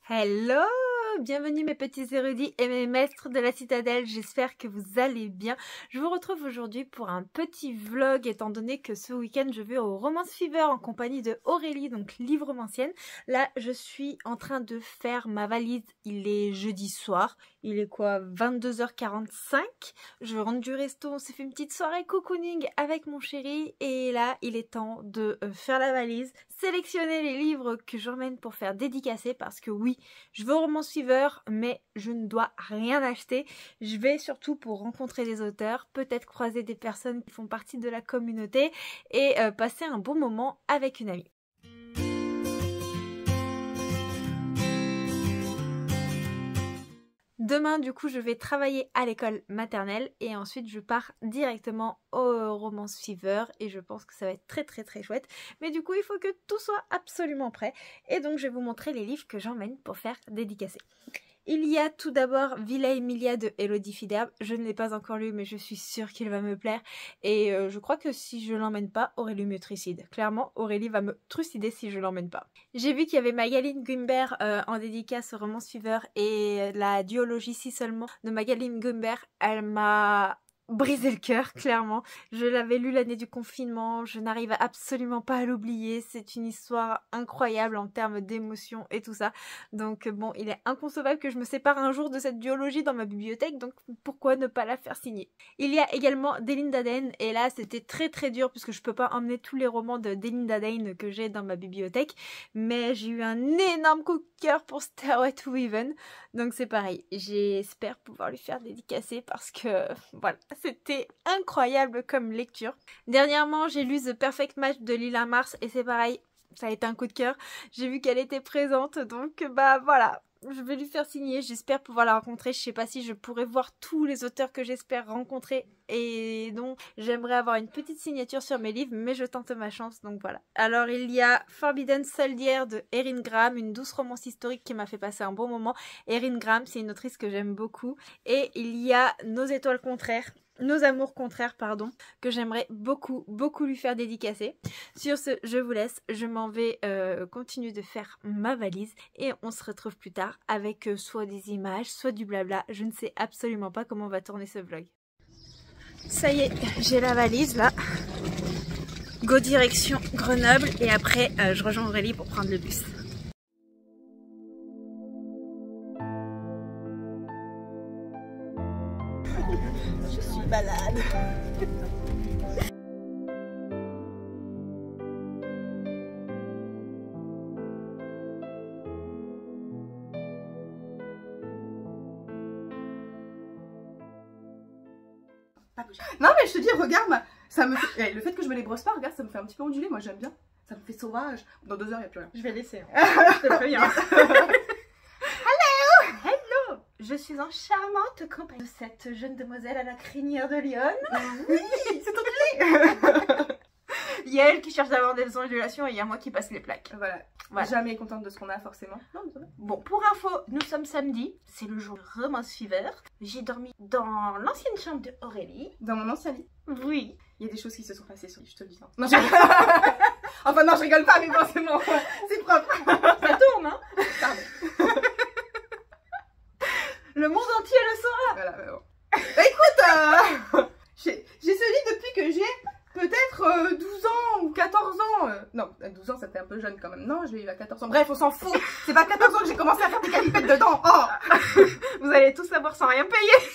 Hello! Bienvenue mes petits érudits et mes maîtres de la citadelle, j'espère que vous allez bien. Je vous retrouve aujourd'hui pour un petit vlog étant donné que ce week-end je vais au Romance Fever en compagnie de Aurélie, donc livre romancienne. Là je suis en train de faire ma valise, il est jeudi soir, il est quoi 22h45. Je rentre du resto, on s'est fait une petite soirée cocooning avec mon chéri et là il est temps de faire la valise, sélectionner les livres que j'emmène pour faire dédicacer parce que oui, je veux au Romance Fever mais je ne dois rien acheter. Je vais surtout pour rencontrer des auteurs, peut-être croiser des personnes qui font partie de la communauté et passer un bon moment avec une amie. Demain, du coup, je vais travailler à l'école maternelle et ensuite je pars directement au Romance Fever et je pense que ça va être très chouette. Mais du coup, il faut que tout soit absolument prêt et donc je vais vous montrer les livres que j'emmène pour faire dédicacer. Il y a tout d'abord Villa Emilia de Elodie Fiderbe. Je ne l'ai pas encore lu mais je suis sûre qu'il va me plaire. Et je crois que si je l'emmène pas, Aurélie me trucide. Clairement, Aurélie va me trucider si je l'emmène pas. J'ai vu qu'il y avait Magaline Gumbert en dédicace au Romance Fever et la duologie Si Seulement de Magaline Gumbert. Elle m'a brisé le cœur, clairement. Je l'avais lu l'année du confinement, je n'arrive absolument pas à l'oublier. C'est une histoire incroyable en termes d'émotion et tout ça. Donc bon, il est inconcevable que je me sépare un jour de cette duologie dans ma bibliothèque, donc pourquoi ne pas la faire signer. Il y a également Delinda Dane, et là c'était très dur puisque je peux pas emmener tous les romans de Delinda Dane que j'ai dans ma bibliothèque, mais j'ai eu un énorme coup de cœur pour Stairway to Heaven, donc c'est pareil. J'espère pouvoir lui faire dédicacer parce que voilà. C'était incroyable comme lecture. Dernièrement, j'ai lu The Perfect Match de Lila Mars et c'est pareil, ça a été un coup de cœur. J'ai vu qu'elle était présente, donc bah voilà, je vais lui faire signer. J'espère pouvoir la rencontrer. Je sais pas si je pourrai voir tous les auteurs que j'espère rencontrer et donc j'aimerais avoir une petite signature sur mes livres, mais je tente ma chance, donc voilà. Alors il y a Forbidden Soldier de Erin Graham, une douce romance historique qui m'a fait passer un bon moment. Erin Graham, c'est une autrice que j'aime beaucoup. Et il y a Nos étoiles contraires, Nos amours contraires, pardon, que j'aimerais beaucoup lui faire dédicacer. Sur ce, je vous laisse, je m'en vais continuer de faire ma valise et on se retrouve plus tard avec soit des images, soit du blabla. Je ne sais absolument pas comment on va tourner ce vlog. Ça y est, j'ai la valise là. Go direction Grenoble et après je rejoins Aurélie pour prendre le bus. Je suis malade. Non mais je te dis, regarde, ça me fait... le fait que je me les brosse pas, regarde, ça me fait un petit peu onduler, moi j'aime bien. Ça me fait sauvage. Dans 2 heures, il n'y a plus rien. Je vais laisser. Je te préviens. Hello. Je suis en charmante compagnie de cette jeune demoiselle à la crinière de Lyon. Oui, c'est enculé. Il y a elle qui cherche d'avoir des ondulations et il y a moi qui passe les plaques. Voilà. Jamais contente de ce qu'on a forcément. Non, mais ça va. Bon, pour info, nous sommes samedi, c'est le jour de Romance Fever. J'ai dormi dans l'ancienne chambre de Aurélie. Dans mon ancien lit. Oui. Il y a des choses qui se sont passées sur lui, je te le dis. Hein. Non, je... enfin non, je rigole pas, mais forcément, c'est propre. Ça tourne, hein. Pardon. Le monde entier le saura. Voilà, bon. Bah écoute, j'ai ce lit depuis que j'ai peut-être 12 ans ou 14 ans. Non, 12 ans ça fait un peu jeune quand même. Non, je l'ai eu à 14 ans. Bref, on s'en fout. C'est pas 14 ans que j'ai commencé à faire des calipettes dedans. Oh. Vous allez tous savoir sans rien payer.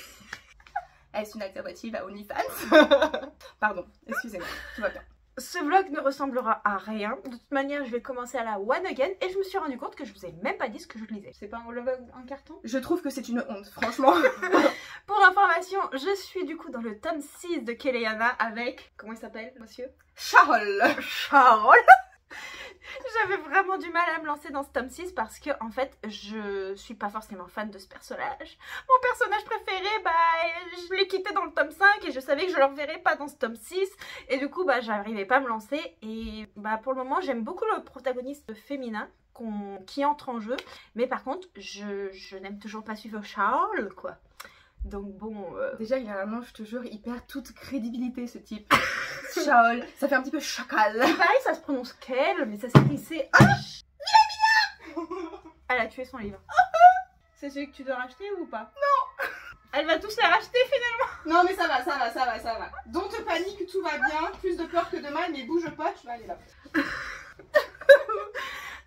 Est-ce une alternative à OnlyFans? Pardon, excusez-moi, tout va bien. Ce vlog ne ressemblera à rien. De toute manière, je vais commencer à la one again. Et je me suis rendu compte que je vous ai même pas dit ce que je lisais. C'est pas un vlog en carton? Je trouve que c'est une honte, franchement. Pour information, je suis du coup dans le tome 6 de Keleyana avec... Comment il s'appelle, monsieur? Charles. Charles. J'avais vraiment du mal à me lancer dans ce tome 6 parce que en fait je suis pas forcément fan de ce personnage. Mon personnage préféré, bah je l'ai quitté dans le tome 5 et je savais que je le reverrais pas dans ce tome 6 et du coup bah j'arrivais pas à me lancer et bah pour le moment j'aime beaucoup le protagoniste féminin qui entre en jeu, mais par contre je n'aime toujours pas suivre Charles quoi. Donc bon... Déjà il y a un an, je te jure, il perd toute crédibilité ce type. Charles, ça fait un petit peu chacal. Pareil, ça se prononce Kel, mais ça s'écrit C. Elle a tué son livre. C'est celui que tu dois racheter ou pas? Non. Elle va tous les racheter finalement. Non mais ça va. Donc te panique, tout va bien. Plus de peur que de mal, mais bouge pas, tu vas aller là.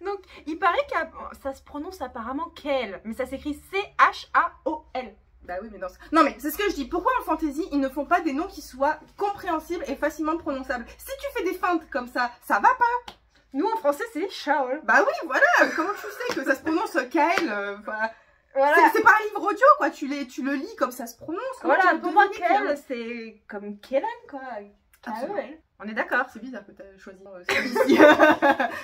Donc il paraît que ça se prononce apparemment Kael, mais ça s'écrit C-H-A-O-L. Bah oui mais non. Non mais c'est ce que je dis. Pourquoi en fantasy ils ne font pas des noms qui soient compréhensibles et facilement prononçables? Si tu fais des feintes comme ça va pas. Nous en français c'est Shaol. Bah oui voilà. Comment tu sais que ça se prononce Kael? Voilà. C'est pas un livre audio quoi, tu le lis comme ça se prononce. Voilà, pour moi Kael c'est comme Kellen quoi. K-E-L. On est d'accord. C'est bizarre que tu as choisi celui-ci.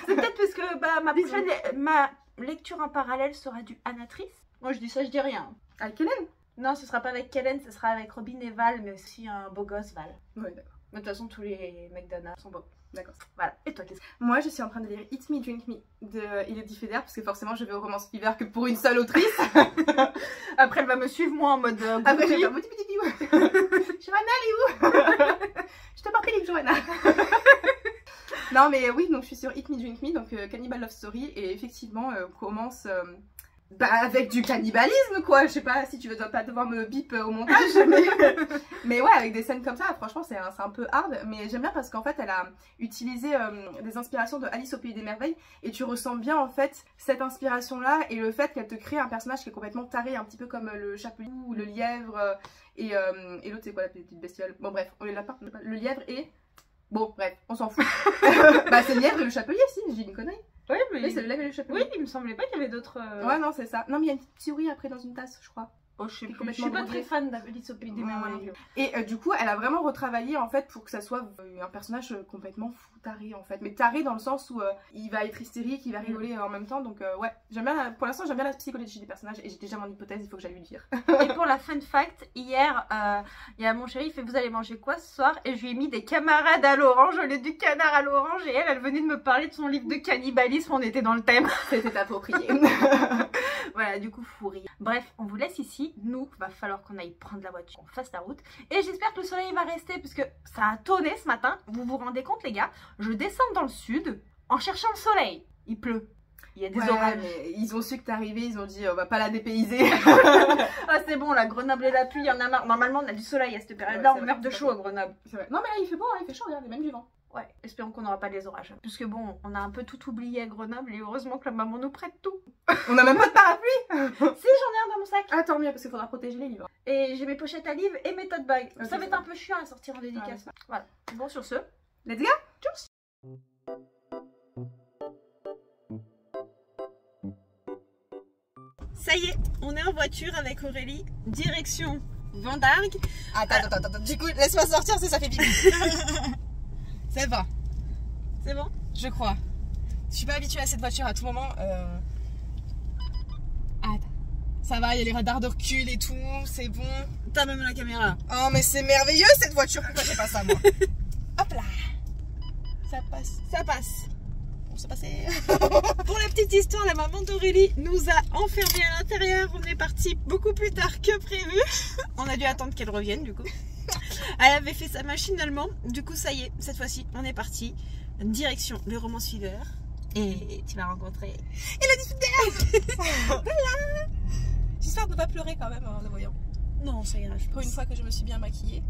C'est peut-être parce que ma lecture en parallèle sera du Anatrice. Moi je dis ça, je dis rien. Avec Kellen? Non, ce sera pas avec Kellen, ce sera avec Robin et Val, mais aussi un beau gosse Val. Ouais d'accord. Mais de toute façon tous les mecs d'Anna sont beaux. D'accord. Voilà. Et toi qu'est-ce que... Moi je suis en train de lire Eat Me Drink Me de Elodie Feder parce que forcément je vais au Romance Fever que pour une seule autrice. Après elle va me suivre moi en mode après je vais faire Johanna elle est où? Je te porte les livres Johanna. Non mais oui, donc je suis sur Eat Me Drink Me, donc Cannibal Love Story, et effectivement on commence avec du cannibalisme quoi. Je sais pas si tu veux pas devoir me bip au montage, mais ouais, avec des scènes comme ça franchement c'est un peu hard, mais j'aime bien parce qu'en fait elle a utilisé des inspirations de Alice au Pays des Merveilles, et tu ressens bien en fait cette inspiration là et le fait qu'elle te crée un personnage qui est complètement taré, un petit peu comme le chapeloup ou le lièvre et l'autre c'est quoi la petite bestiole? Bon bref, on les lapins, le lièvre et... Bon bref, on s'en fout. Bah c'est le lièvre et le chapelier, si, j'ai une connerie. Oui, mais... Oui, c'est le lièvre et le chapelier. Oui, il me semblait pas qu'il y avait d'autres... Ouais non c'est ça. Non mais il y a une petite souris après dans une tasse je crois. Oh, je suis pas très fan d'Alice au Pays des Merveilles. Et du coup, elle a vraiment retravaillé en fait pour que ça soit un personnage complètement fou, taré en fait. Mais taré dans le sens où il va être hystérique, il va rigoler en même temps. Donc ouais, j'aime bien, pour l'instant j'aime bien la psychologie des personnages et j'ai déjà mon hypothèse, il faut que j'aille lui dire. Et pour la fun fact, hier, il y a mon chéri, il fait vous allez manger quoi ce soir? Et je lui ai mis des camarades à l'orange au lieu du canard à l'orange, et elle venait de me parler de son livre de cannibalisme, on était dans le thème. C'était approprié. Voilà, du coup fou rire. Bref, on vous laisse ici, nous, va falloir qu'on aille prendre la voiture, qu'on fasse la route. Et j'espère que le soleil va rester, parce que ça a tonné ce matin. Vous vous rendez compte les gars? Je descends dans le sud en cherchant le soleil. Il pleut. Il y a des orages. Mais ils ont su que t'arrivais, ils ont dit on va pas la dépayser. Ah c'est bon, la Grenoble et la pluie, il y en a marre. Normalement on a du soleil à cette période-là, on meurt de chaud à Grenoble. Non mais là il fait beau, hein, il fait chaud, regarde, il y a même du vent. Ouais, espérons qu'on n'aura pas des orages. Parce que bon, on a un peu tout oublié à Grenoble et heureusement que la maman nous prête tout. On a même pas de parapluie. Si, j'en ai un dans mon sac. Ah tant mieux, parce qu'il faudra protéger les livres. Et j'ai mes pochettes à livres et mes tote bags. Okay, ça va être un peu chiant à sortir en dédicace. Ouais. Voilà. Bon, sur ce, let's go. Tchuss. Ça y est, on est en voiture avec Aurélie, direction Vendargue. Attends, du coup, laisse-moi sortir si ça fait pipi. C'est bon. C'est bon? Je crois. Je suis pas habituée à cette voiture à tout moment. Attends. Ça va, il y a les radars de recul et tout, c'est bon. T'as même la caméra. Oh, mais c'est merveilleux cette voiture. Pourquoi j'ai pas ça, moi? Hop là. Ça passe. Ça passe. Bon, c'est passé. Pour la petite histoire, la maman d'Aurélie nous a enfermés à l'intérieur. On est parti beaucoup plus tard que prévu. On a dû attendre qu'elle revienne du coup. Elle avait fait sa machine allemand. Du coup, ça y est, cette fois-ci, on est parti. Direction le Romance Fever. Et tu vas rencontrer Elodie Feder. Voilà. J'espère de ne pas pleurer quand même en le voyant. Non, ça ira. Pour une fois que je me suis bien maquillée.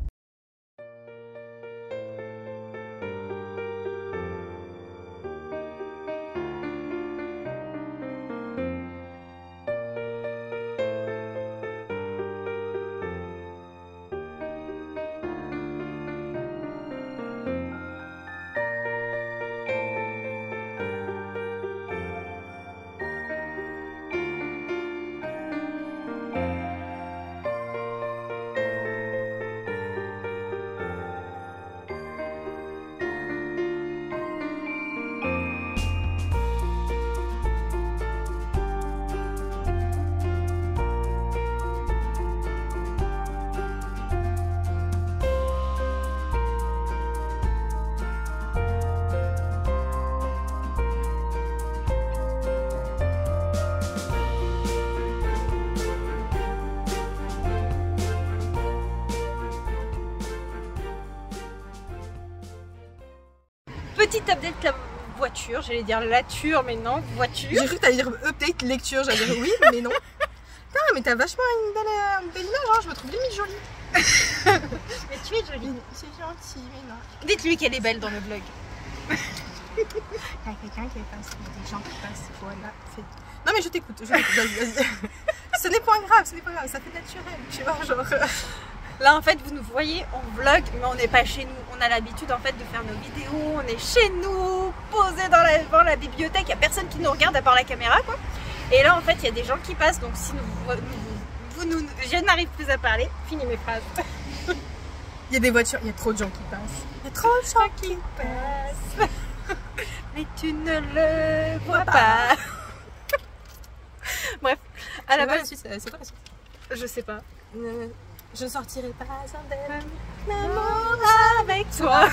Petite update voiture. J'allais dire lature, mais non, voiture. J'ai cru que t'allais dire update lecture, j'allais dire oui, mais non. Putain, mais t'as vachement une belle image, hein. Je me trouve limite jolie. Mais tu es jolie. C'est gentil, mais non. Dites-lui qu'elle est belle dans le vlog. Il y a quelqu'un qui passe, il y a des gens qui passent, voilà. Non mais je t'écoute, vas-y. Ce n'est pas grave, ça fait naturel, tu vois, genre... Là en fait vous nous voyez en vlog, mais on n'est pas chez nous. On a l'habitude en fait de faire nos vidéos, on est chez nous, posés devant la bibliothèque, il n'y a personne qui nous regarde à part la caméra quoi. Et là en fait il y a des gens qui passent, donc si je n'arrive plus à parler, finis mes phrases. Il y a des voitures, il y a trop de gens qui passent. Il y a trop de gens qui passent. Mais tu ne le vois pas. Bref, à la base, c'est quoi la suite? Je sais pas. Je ne sortirai pas sans L'amour avec toi.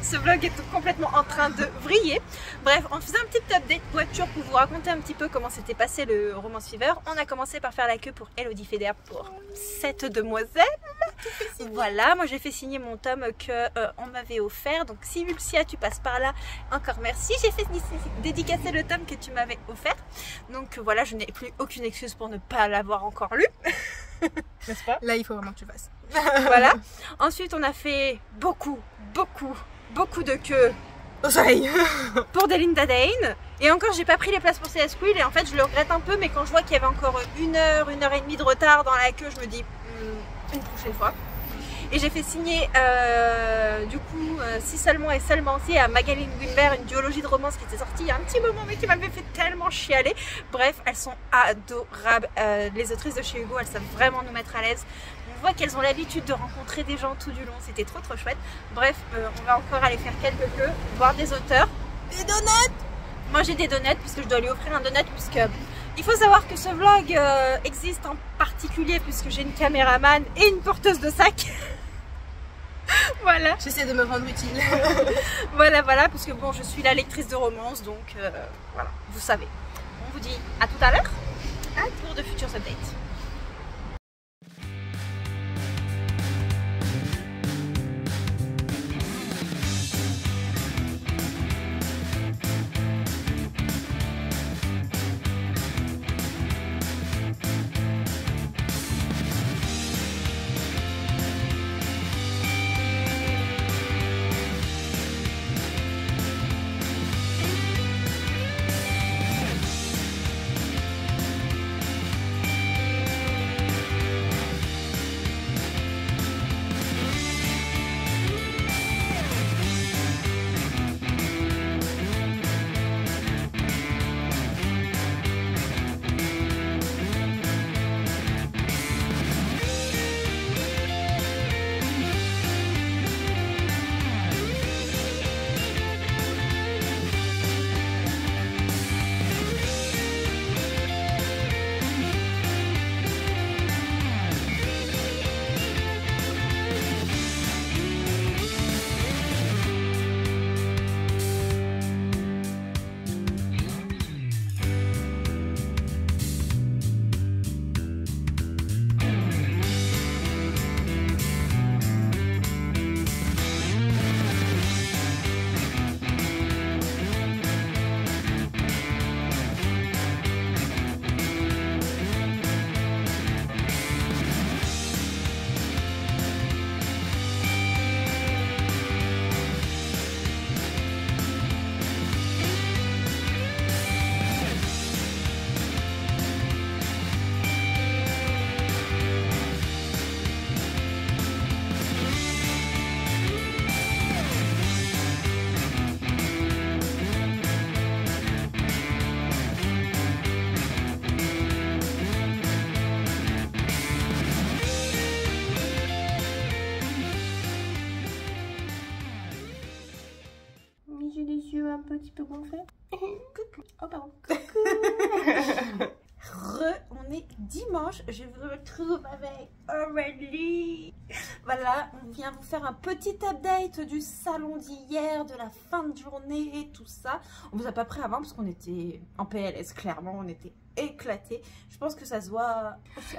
Ce vlog est complètement en train de vriller. Bref, on faisait un petit update voiture pour vous raconter un petit peu comment s'était passé le Romance Fever. On a commencé par faire la queue pour Elodie Feder pour cette demoiselle. Voilà, moi j'ai fait signer mon tome que on m'avait offert. Donc si Ulcia tu passes par là, encore merci. J'ai fait dédicacer le tome que tu m'avais offert. Donc voilà, je n'ai plus aucune excuse pour ne pas l'avoir encore lu. N'est-ce pas? Là il faut vraiment que tu passes. Voilà. Ensuite on a fait beaucoup de queues au soleil pour des Linda Dane. Et encore j'ai pas pris les places pour CS Quill et en fait je le regrette un peu, mais quand je vois qu'il y avait encore une heure et demie de retard dans la queue, je me dis une prochaine fois. Et j'ai fait signer du coup si seulement et seulement si à Magaline Wimber, une duologie de romance qui était sortie il y a un petit moment mais qui m'avait fait tellement chialer. Bref, elles sont adorables. Les autrices de chez Hugo, elles savent vraiment nous mettre à l'aise. On voit qu'elles ont l'habitude de rencontrer des gens tout du long, c'était trop chouette. Bref, on va encore aller faire quelques queues, voir des auteurs. Des donuts! Moi j'ai des donuts puisque je dois lui offrir un donut, puisque il faut savoir que ce vlog existe en particulier puisque j'ai une caméraman et une porteuse de sac. Voilà. J'essaie de me rendre utile. voilà, parce que bon, je suis la lectrice de romance, donc voilà, vous savez. On vous dit à tout à l'heure pour de futurs updates. un petit peu gonflé. Coucou. Oh pardon. On est dimanche, je vous retrouve avec Aurélie. Voilà, on vient vous faire un petit update du salon d'hier, de la fin de journée et tout ça. On vous a pas pris avant parce qu'on était en PLS, clairement, on était éclatés. Je pense que ça se voit.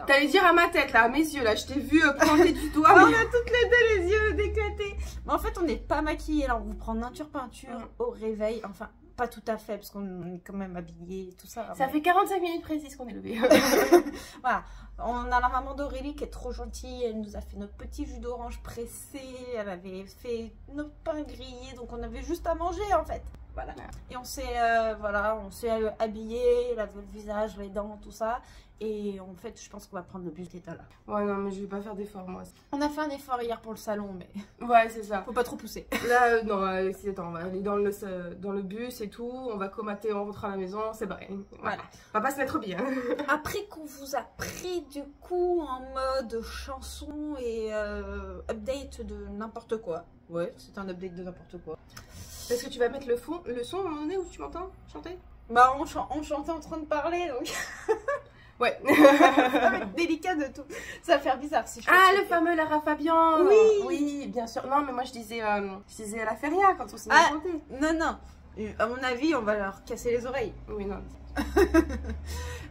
T'allais dire à ma tête là, à mes yeux là, je t'ai vu pointer du doigt. On a toutes les deux les yeux éclatés. Mais en fait, on n'est pas maquillés là, on vous prend nature peinture au réveil, enfin. Pas tout à fait, parce qu'on est quand même habillés et tout ça. Ça fait 45 minutes précises qu'on est levé. Voilà, on a la maman d'Aurélie qui est trop gentille. Elle nous a fait notre petit jus d'orange pressé. Elle avait fait nos pains grillés, donc on avait juste à manger en fait. Voilà. Et on s'est habillé, lavé le visage, les dents, tout ça. Et en fait, je pense qu'on va prendre le bus d'état là. Ouais, non, mais je vais pas faire d'effort moi. On a fait un effort hier pour le salon, mais. Ouais, c'est ça. Faut pas trop pousser. Là, non, attends, on va aller dans le bus et tout. On va comater, on rentre à la maison, c'est pareil. Voilà. On va pas se mettre bien. Après qu'on vous a pris du coup en mode chanson et update de n'importe quoi. Ouais, c'est un update de n'importe quoi. Est-ce que tu vas mettre le son à un moment donné où tu m'entends chanter? Bah on chantait en train de parler donc. Ouais. Ça va être délicat de tout. Ça va faire bizarre si je Ah, le fameux Lara Fabian. Oui. Oui, bien sûr. Non, mais moi je disais à la feria quand on s'est mis à chanter. Non, non. À mon avis, on va leur casser les oreilles. Oui, non.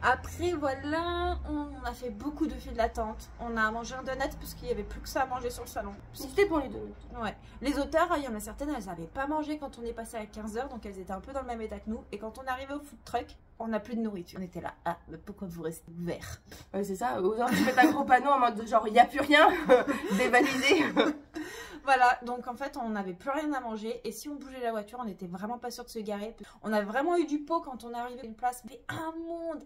Après, voilà, on a fait beaucoup de files d'attente. On a mangé un donut parce qu'il n'y avait plus que ça à manger sur le salon. C'était pour les donuts. Ouais. Les auteurs, il y en a certaines, elles n'avaient pas mangé quand on est passé à 15 h, donc elles étaient un peu dans le même état que nous. Et quand on est arrivé au food truck, on n'a plus de nourriture. On était là, ah, mais pourquoi vous restez ouverts? Ouais, c'est ça. Aux heures, tu mets un gros panneau en mode genre, il n'y a plus rien, dévalisé. Voilà, donc en fait, on n'avait plus rien à manger. Et si on bougeait la voiture, on n'était vraiment pas sûr de se garer. On a vraiment eu du pot quand on est arrivé à une place. Mais un monde.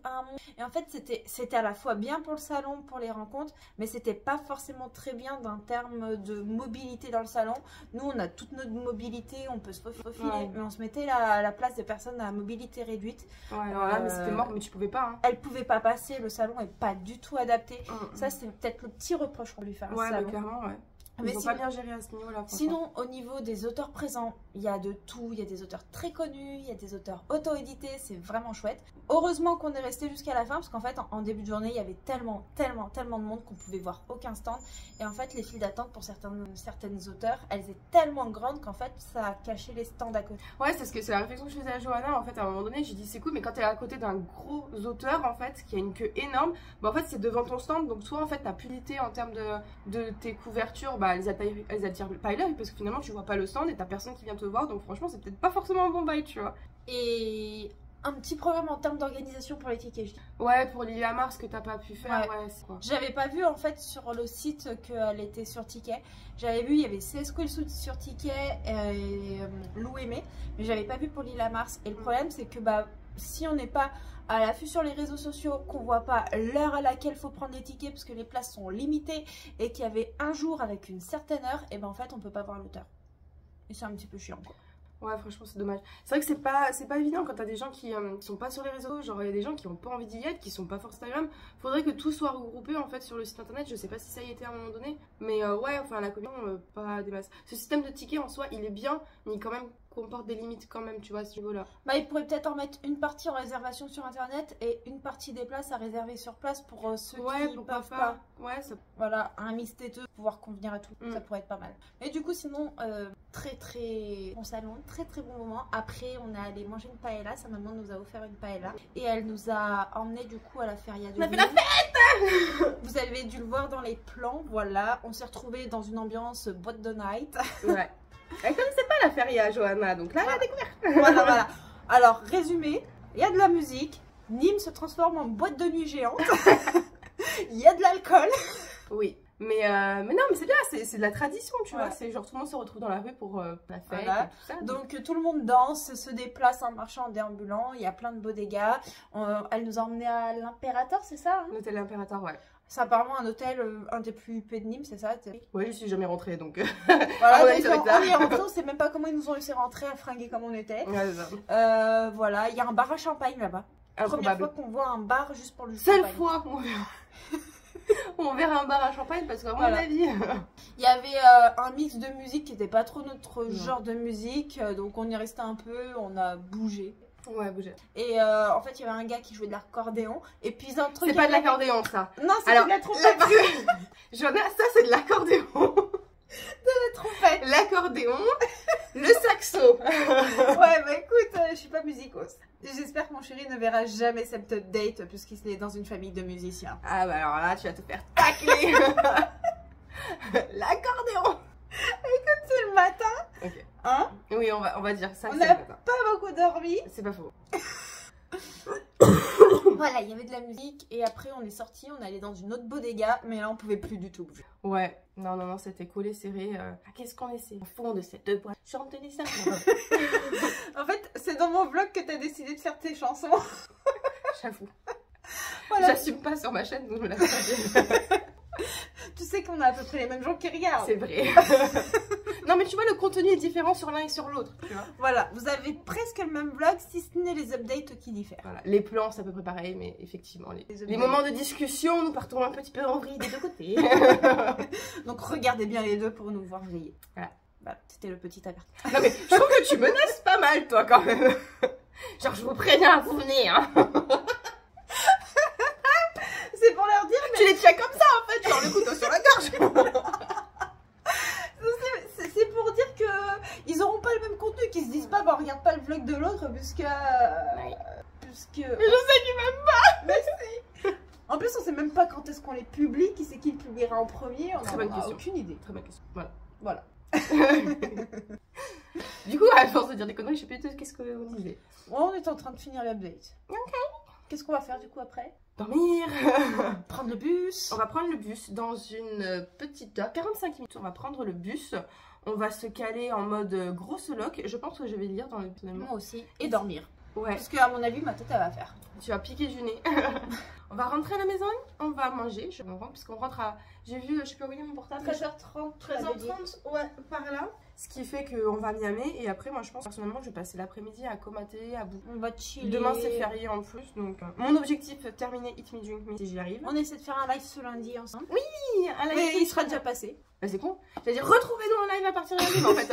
Et en fait, c'était à la fois bien pour le salon, pour les rencontres, mais c'était pas forcément très bien d'un terme de mobilité dans le salon. Nous, on a toute notre mobilité, on peut se faufiler, mais on se mettait à la place des personnes à mobilité réduite. Ouais, alors là, mais c'était mort, mais tu pouvais pas. Hein. Elle pouvait pas passer, le salon est pas du tout adapté. Ça, c'est peut-être le petit reproche qu'on lui fait. Ouais, bah, clairement, ouais. Ils ont pas bien géré à ce niveau-là. Sinon, au niveau des auteurs présents, il y a de tout. Il y a des auteurs très connus, il y a des auteurs auto-édités, c'est vraiment chouette. Heureusement qu'on est resté jusqu'à la fin, parce qu'en fait, en début de journée, il y avait tellement de monde qu'on pouvait voir aucun stand. Et en fait, les files d'attente pour certaines auteurs, elles étaient tellement grandes qu'en fait, ça a caché les stands à côté. Ouais, c'est la réflexion que je faisais à Johanna. En fait, à un moment donné, j'ai dit c'est cool, mais quand t'es à côté d'un gros auteur, en fait, qui a une queue énorme, bah en fait, c'est devant ton stand. Donc, soit en fait, t'as plus d'idée en termes de tes couvertures, bah elles attirent pas l'œil parce que finalement, tu vois pas le stand et t'as personne qui vient te voir. Donc, franchement, c'est peut-être pas forcément un bon bail, tu vois. Et un petit problème en termes d'organisation pour les tickets, je dis. Ouais, pour Lilia Mars que t'as pas pu faire, ouais, c'est quoi. J'avais pas vu en fait sur le site qu'elle était sur ticket. J'avais vu, il y avait CS Cool sur ticket et Lou Aimé, mais j'avais pas vu pour Lilia Mars. Et le problème, c'est que bah, si on n'est pas à l'affût sur les réseaux sociaux, qu'on voit pas l'heure à laquelle il faut prendre les tickets parce que les places sont limitées et qu'il y avait un jour avec une certaine heure, et ben en fait, on peut pas voir l'auteur. Et c'est un petit peu chiant, quoi. Ouais, franchement, c'est dommage. C'est vrai que c'est pas évident quand t'as des gens qui sont pas sur les réseaux. Genre, il y a des gens qui ont pas envie d'y être, qui sont pas sur Instagram. Faudrait que tout soit regroupé en fait sur le site internet. Je sais pas si ça y était à un moment donné. Mais ouais, enfin, la communion, pas des masses. Ce système de tickets en soi, il est bien, mais quand même comporte des limites quand même, tu vois, à ce niveau-là. Bah, il pourrait peut-être en mettre une partie en réservation sur internet et une partie des places à réserver sur place pour ceux qui peuvent pas. Ouais, ça... Voilà, un mix des deux, pouvoir convenir à tout, ça pourrait être pas mal. Mais du coup, sinon, très bon salon, très bon moment. Après, on est allé manger une paella, sa maman nous a offert une paella et elle nous a emmené du coup à la feria de On a fait la fête. Vous avez dû le voir dans les plans, voilà. On s'est retrouvés dans une ambiance boîte de night. Ouais. Elle connaissait pas la feria, Johanna, donc là, elle a découvert. Voilà. Alors, résumé, il y a de la musique, Nîmes se transforme en boîte de nuit géante, il y a de l'alcool. Oui, mais non, mais c'est bien, c'est de la tradition, tu vois. C'est genre tout le monde se retrouve dans la rue pour la fête et tout ça. Donc tout le monde danse, se déplace en marchant, en déambulant, il y a plein de beaux dégâts. Elle nous a emmenés à l'Impérateur, c'est ça, hein? L'hôtel L'Impérateur, ouais. C'est apparemment un hôtel, un des plus huppés de Nîmes, c'est ça? Ouais, je suis jamais rentrée, donc... Voilà, donc on y est rentré, on sait même pas comment ils nous ont laissé rentrer à fringuer comme on était. Ouais, c'est ça. Voilà, il y a un bar à champagne là-bas. Première fois qu'on voit un bar juste pour le champagne. Seule fois qu'on verra. On verra un bar à champagne parce qu'à mon avis... Il y avait un mix de musique qui n'était pas trop notre genre de musique, donc on y restait un peu, on a bougé. Ouais, bouger. Et en fait, il y avait un gars qui jouait de l'accordéon. Et puis un truc. C'est pas de l'accordéon, ça. Non, c'est Alors, de la trompette. Ça, c'est de l'accordéon. La trompette. L'accordéon, le saxo. Ouais, bah écoute, je suis pas musicos. J'espère que mon chéri ne verra jamais cette date puisqu'il est dans une famille de musiciens. Ah bah alors là, tu vas te faire tacler. L'accordéon. Écoute, c'est le matin. Ok. Hein? Oui, on va dire ça. On n'a pas beaucoup dormi. C'est pas faux. Voilà, il y avait de la musique et après on est sorti, on allait dans une autre bodega, mais là on pouvait plus du tout. Ouais, non, c'était collé, serré. Qu'est-ce qu'on essaie au fond de cette boîte? Chantez ça. En fait, c'est dans mon vlog que t'as décidé de faire tes chansons. J'avoue. Voilà. J'assume pas sur ma chaîne, donc je me la fais. Tu sais qu'on a à peu près les mêmes gens qui regardent. C'est vrai. Non mais tu vois, le contenu est différent sur l'un et sur l'autre. Voilà, vous avez presque le même vlog, si ce n'est les updates qui diffèrent. Voilà. Les plans, c'est à peu près pareil, mais effectivement, les moments de discussion, nous partons un petit peu en vrille des deux côtés. Donc regardez bien les deux pour nous voir vriller. Voilà. Bah, c'était le petit avertissement. Non mais je trouve que tu menaces pas mal, toi, quand même. Genre, je vous préviens, vous venez, hein. C'est pour leur dire, mais... Tu les tiens comme ça, en fait, genre le couteau sur la gorge. C'est pour dire que ils auront pas le même contenu, qu'ils se disent pas, bah regarde pas le vlog de l'autre, puisque... Mais je sais qu'ils m'aiment pas. Mais si. En plus, on sait même pas quand est-ce qu'on les publie, qui c'est qui le publiera en premier, on Très en bonne a question. aucune idée. Très bonne question. Voilà. Du coup, à force de dire des conneries, je sais plus qu'est-ce qu'on disait. On est en train de finir l'update. Ok. Qu'est-ce qu'on va faire du coup après? Dormir. Prendre le bus. On va prendre le bus dans une petite heure, 45 minutes. On va prendre le bus. On va se caler en mode grosse loc. Je pense que je vais lire dans le Moi aussi. Et dormir. Ouais. Parce que à mon avis, ma tête, elle va faire. Tu vas piquer du nez. On va rentrer à la maison. On va manger. On rentre parce qu'on rentre à... J'ai vu, je sais pas où il est mon portable. 13h30. 13h30, ouais, par là. Ce qui fait qu'on va à Niamey. Et après, moi, je pense personnellement que je vais passer l'après-midi à Komaté, à Bou. On va chiller. Demain, c'est férié en plus. Donc, mon objectif, terminer Eat Me Drink Me si j'y arrive. On essaie de faire un live ce lundi ensemble. Oui, un live. Mais il sera déjà passé. Bah, c'est con. J'allais dire, retrouvez-nous en live à partir de lundi. Mais en fait,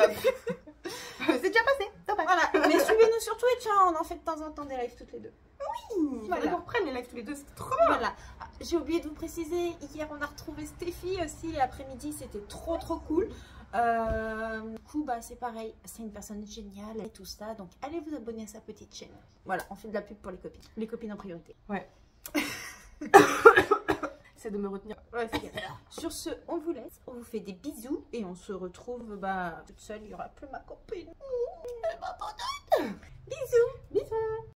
c'est déjà passé. Voilà. Mais suivez-nous sur Twitch. Hein. On en fait de temps en temps des lives toutes les deux. Oui, il fallait qu'on reprenne les lives tous les deux. C'était trop bien. Voilà. J'ai oublié de vous préciser, hier on a retrouvé Stéphie aussi l'après-midi, c'était trop cool. Du coup bah c'est pareil, c'est une personne géniale et tout ça, donc allez vous abonner à sa petite chaîne. Voilà, on fait de la pub pour les copines en priorité. Ouais. C'est de me retenir. Ouais, sur ce, on vous laisse, on vous fait des bisous et on se retrouve bah toute seule, il n'y aura plus ma copine. Elle m'abandonne. Bisous. Bisous.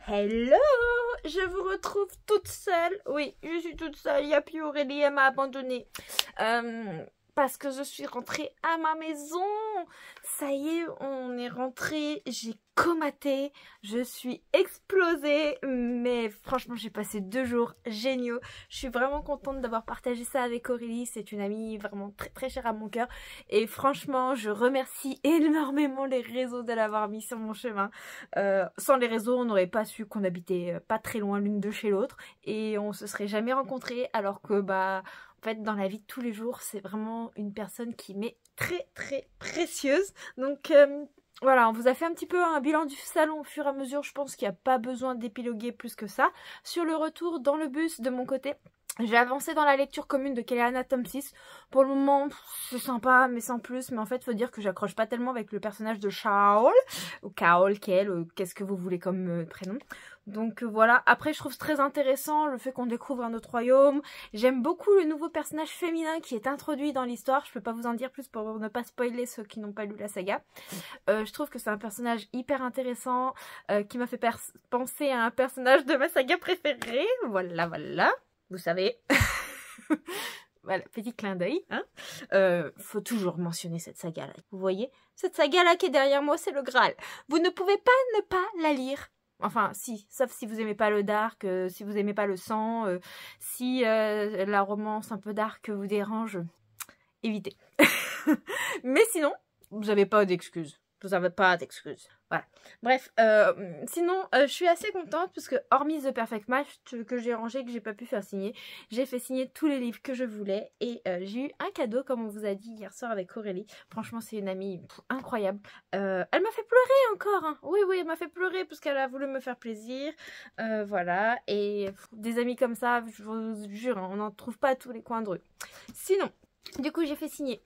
Hello, je vous retrouve toute seule. Oui, je suis toute seule. Il n'y a plus Aurélie, elle m'a abandonnée. Parce que je suis rentrée à ma maison. Ça y est, on est rentré. J'ai comaté. Je suis explosée. Mais franchement, j'ai passé 2 jours géniaux. Je suis vraiment contente d'avoir partagé ça avec Aurélie. C'est une amie vraiment très chère à mon cœur. Et franchement, je remercie énormément les réseaux de l'avoir mis sur mon chemin. Sans les réseaux, on n'aurait pas su qu'on habitait pas très loin l'une de chez l'autre. Et on se serait jamais rencontrés. Alors que bah... En fait, dans la vie de tous les jours, c'est vraiment une personne qui m'est très précieuse. Donc voilà, on vous a fait un petit peu un bilan du salon au fur et à mesure. Je pense qu'il n'y a pas besoin d'épiloguer plus que ça. Sur le retour dans le bus, de mon côté, J'ai avancé dans la lecture commune de Keleana Thompson. Pour le moment, c'est sympa, mais sans plus. Mais en fait, faut dire que j'accroche pas tellement avec le personnage de Shaol, ou Kaol, Kel, qu'est-ce que vous voulez comme prénom. Donc voilà. Après, je trouve très intéressant le fait qu'on découvre un autre royaume. J'aime beaucoup le nouveau personnage féminin qui est introduit dans l'histoire. Je peux pas vous en dire plus pour ne pas spoiler ceux qui n'ont pas lu la saga. Je trouve que c'est un personnage hyper intéressant, qui m'a fait penser à un personnage de ma saga préférée. Voilà, voilà. Vous savez. Voilà, petit clin d'œil. Hein. Faut toujours mentionner cette saga-là. Vous voyez, cette saga-là qui est derrière moi, c'est le Graal. Vous ne pouvez pas ne pas la lire. Enfin, si, sauf si vous aimez pas le dark, si vous aimez pas le sang, si la romance un peu dark vous dérange, évitez. Mais sinon, vous n'avez pas d'excuses. Vous n'avez pas d'excuses. Voilà. Bref, sinon, je suis assez contente parce que, hormis The Perfect Match que j'ai rangé, que j'ai pas pu faire signer, j'ai fait signer tous les livres que je voulais et j'ai eu un cadeau, comme on vous a dit hier soir avec Aurélie. Franchement, c'est une amie incroyable. Elle m'a fait pleurer encore. Hein. Oui, elle m'a fait pleurer parce qu'elle a voulu me faire plaisir. Voilà. Et des amis comme ça, je vous jure, hein, on n'en trouve pas à tous les coins de rue. Sinon, du coup, j'ai fait signer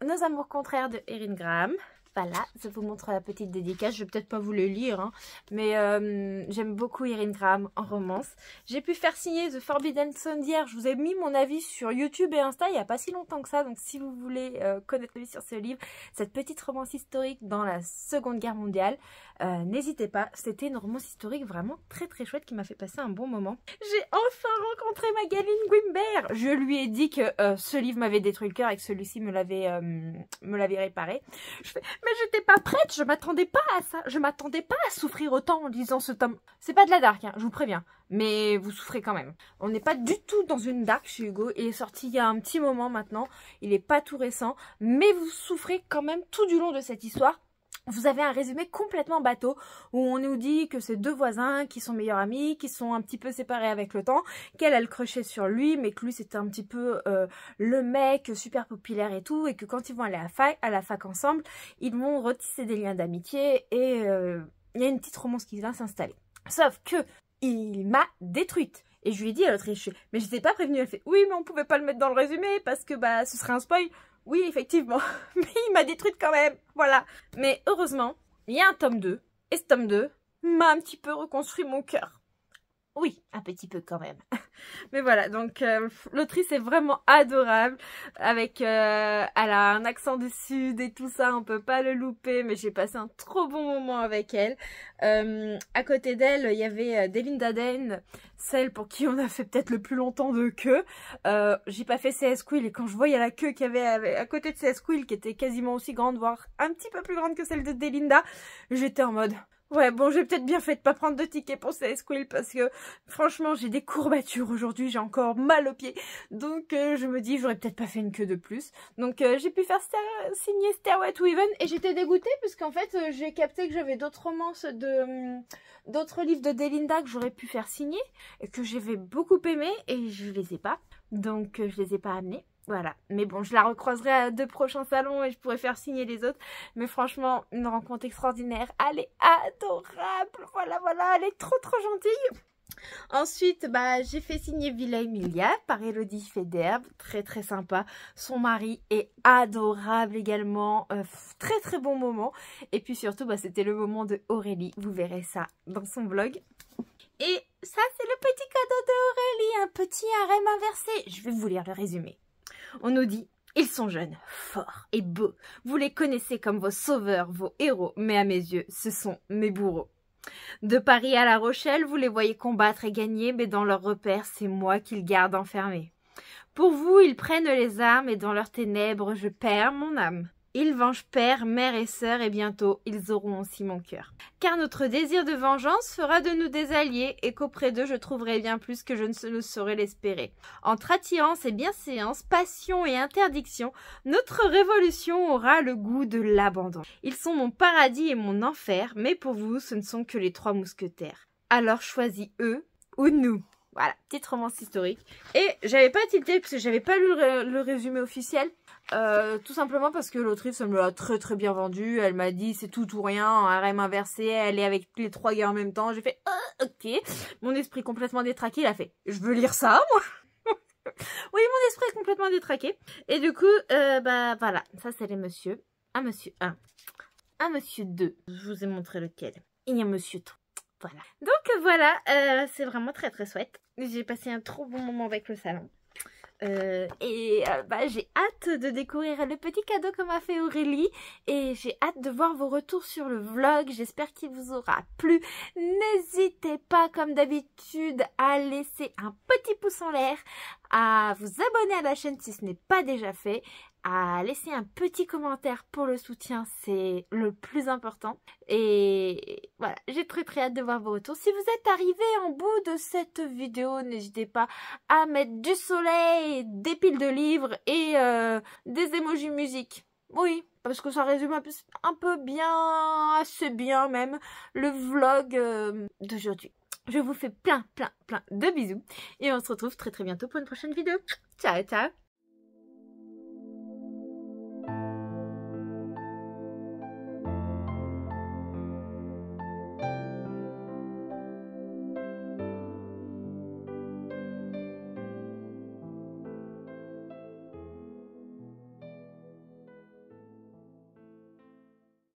Nos Amours Contraires de Erin Graham. Voilà, je vous montre la petite dédicace. Je vais peut-être pas vous le lire, hein, mais j'aime beaucoup Erin Graham en romance. J'ai pu faire signer The Forbidden Sondier. Je vous ai mis mon avis sur YouTube et Insta il n'y a pas si longtemps que ça. Donc si vous voulez connaître l'avis sur ce livre, cette petite romance historique dans la Seconde Guerre mondiale, n'hésitez pas. C'était une romance historique vraiment très très chouette qui m'a fait passer un bon moment. J'ai enfin rencontré Magaline Guimbert. Je lui ai dit que ce livre m'avait détruit le cœur et que celui-ci me l'avait réparé. Je fais, mais j'étais pas prête, je m'attendais pas à ça. Je m'attendais pas à souffrir autant en lisant ce tome. C'est pas de la dark, hein, je vous préviens. Mais vous souffrez quand même. On n'est pas du tout dans une dark chez Hugo. Il est sorti il y a un petit moment maintenant. Il est pas tout récent. Mais vous souffrez quand même tout du long de cette histoire. Vous avez un résumé complètement bateau où on nous dit que c'est deux voisins qui sont meilleurs amis, qui sont un petit peu séparés avec le temps, qu'elle a le crochet sur lui, mais que lui c'était un petit peu le mec super populaire et tout, et que quand ils vont aller à la fac ensemble, ils vont retisser des liens d'amitié et il y a une petite romance qui va s'installer. Sauf que il m'a détruite. Et je lui ai dit à l'autre, mais j'étais pas prévenue. Elle fait, oui mais on pouvait pas le mettre dans le résumé parce que bah ce serait un spoil. Oui, effectivement, mais il m'a détruite quand même, voilà. Mais heureusement, il y a un tome 2, et ce tome 2 m'a un petit peu reconstruit mon cœur. Oui, un petit peu quand même. Mais voilà, donc l'autrice est vraiment adorable, avec, elle a un accent du sud et tout ça, on peut pas le louper, mais j'ai passé un trop bon moment avec elle. À côté d'elle, il y avait Delinda Den, celle pour qui on a fait peut-être le plus longtemps de queue. J'ai pas fait CS Quill et quand je voyais la queue qu'il y avait à côté de CS Quill, qui était quasiment aussi grande, voire un petit peu plus grande que celle de Delinda, j'étais en mode... Ouais, bon, j'ai peut-être bien fait de pas prendre de ticket pour CS Quill parce que franchement, j'ai des courbatures aujourd'hui, j'ai encore mal aux pieds. Donc, je me dis, j'aurais peut-être pas fait une queue de plus. Donc, j'ai pu faire signer Stairway to Heaven et j'étais dégoûtée parce qu'en fait, j'ai capté que j'avais d'autres romances d'autres livres de Delinda que j'aurais pu faire signer et que j'avais beaucoup aimé et je les ai pas. Donc, je les ai pas amenés. Voilà, mais bon, je la recroiserai à 2 prochains salons et je pourrai faire signer les autres. Mais franchement, une rencontre extraordinaire. Elle est adorable. Voilà, elle est trop gentille. Ensuite, bah, j'ai fait signer Villa Emilia par Elodie Federbe. Très très sympa. Son mari est adorable également. Très bon moment. Et puis surtout, bah, c'était le moment de Aurélie. Vous verrez ça dans son vlog. Et ça, c'est le petit cadeau d'Aurélie. Un petit harem inversé. Je vais vous lire le résumé. On nous dit, ils sont jeunes, forts et beaux. Vous les connaissez comme vos sauveurs, vos héros, mais à mes yeux, ce sont mes bourreaux. De Paris à La Rochelle, vous les voyez combattre et gagner, mais dans leurs repères, c'est moi qu'ils gardent enfermés. Pour vous, ils prennent les armes et dans leurs ténèbres, je perds mon âme. Ils vengent père, mère et sœur et bientôt, ils auront aussi mon cœur. Car notre désir de vengeance fera de nous des alliés et qu'auprès d'eux je trouverai bien plus que je ne saurais l'espérer. Entre attirance et bienséance, passion et interdiction, notre révolution aura le goût de l'abandon. Ils sont mon paradis et mon enfer, mais pour vous, ce ne sont que les 3 mousquetaires. Alors choisis eux ou nous. Voilà, petite romance historique. Et j'avais pas tilté parce que j'avais pas lu le résumé officiel. Tout simplement parce que l'autrice me l'a très bien vendu. Elle m'a dit c'est tout ou rien, un harem inversé, elle est avec les 3 gars en même temps. J'ai fait ok. Mon esprit complètement détraqué, il a fait je veux lire ça moi. Oui, mon esprit est complètement détraqué. Et du coup, bah voilà, ça c'est les messieurs. Un monsieur 1, un monsieur 2. Je vous ai montré lequel. Et un monsieur 3. Voilà. Donc voilà, c'est vraiment très très chouette. J'ai passé un trop bon moment avec le salon. Bah, j'ai hâte de découvrir le petit cadeau que m'a fait Aurélie et j'ai hâte de voir vos retours sur le vlog. J'espère qu'il vous aura plu. N'hésitez pas comme d'habitude à laisser un petit pouce en l'air, à vous abonner à la chaîne si ce n'est pas déjà fait, à laisser un petit commentaire pour le soutien, c'est le plus important. Et voilà, j'ai très très hâte de voir vos retours. Si vous êtes arrivé en bout de cette vidéo, n'hésitez pas à mettre du soleil, des piles de livres et des emojis musique. Oui, parce que ça résume un peu bien, assez bien même, le vlog d'aujourd'hui. Je vous fais plein de bisous et on se retrouve très très bientôt pour une prochaine vidéo. Ciao ciao.